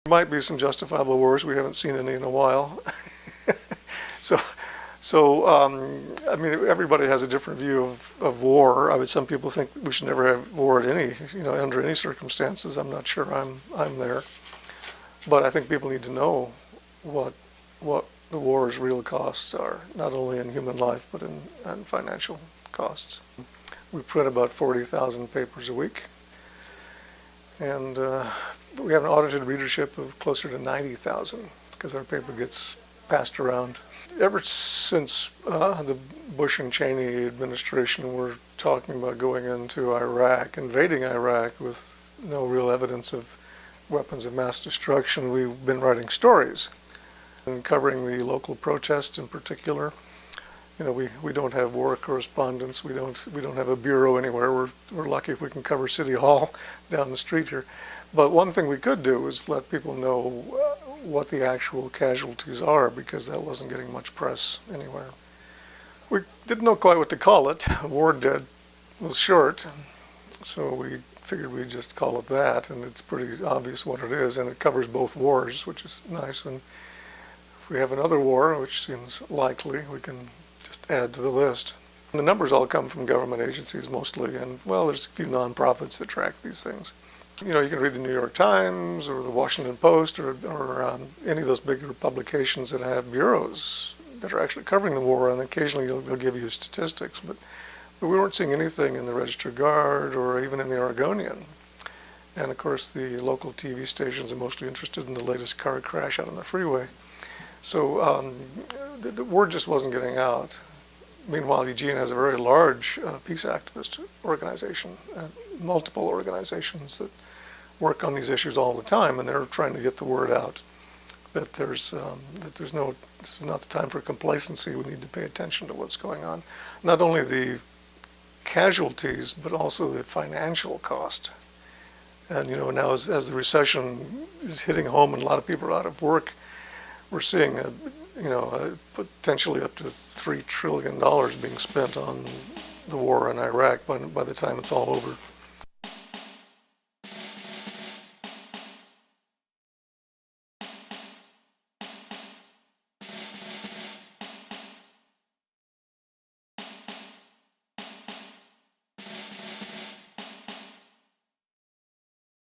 There might be some justifiable wars. We haven't seen any in a while. I mean, everybody has a different view of war. I mean, some people think we should never have war at any, under any circumstances. I'm not sure I'm there. But I think people need to know what the war's real costs are, not only in human life, but in financial costs. We print about 40,000 papers a week. And we have an audited readership of closer to 90,000 because our paper gets passed around. Ever since the Bush and Cheney administration were talking about going into Iraq, invading Iraq with no real evidence of weapons of mass destruction, we've been writing stories and covering the local protests in particular. We don't have war correspondents. We don't have a bureau anywhere. We're lucky if we can cover City Hall down the street here. But one thing we could do is let people know what the actual casualties are, because that wasn't getting much press anywhere. We didn't know quite what to call it. War Dead was short, so we figured we'd just call it that, and it's pretty obvious what it is, and it covers both wars, which is nice. And if we have another war, which seems likely, we can just add to the list. And the numbers all come from government agencies mostly, and well, there's a few nonprofits that track these things. You can read the New York Times or the Washington Post or any of those bigger publications that have bureaus that are actually covering the war, and occasionally they'll give you statistics. But we weren't seeing anything in the Register Guard or even in the Oregonian. And of course, the local TV stations are mostly interested in the latest car crash out on the freeway. So the word just wasn't getting out. Meanwhile, Eugene has a very large peace activist organization, multiple organizations that work on these issues all the time, and they're trying to get the word out that this is not the time for complacency. We need to pay attention to what's going on. Not only the casualties, but also the financial cost. And now as the recession is hitting home and a lot of people are out of work, we're seeing potentially up to $3 trillion being spent on the war in Iraq by the time it's all over.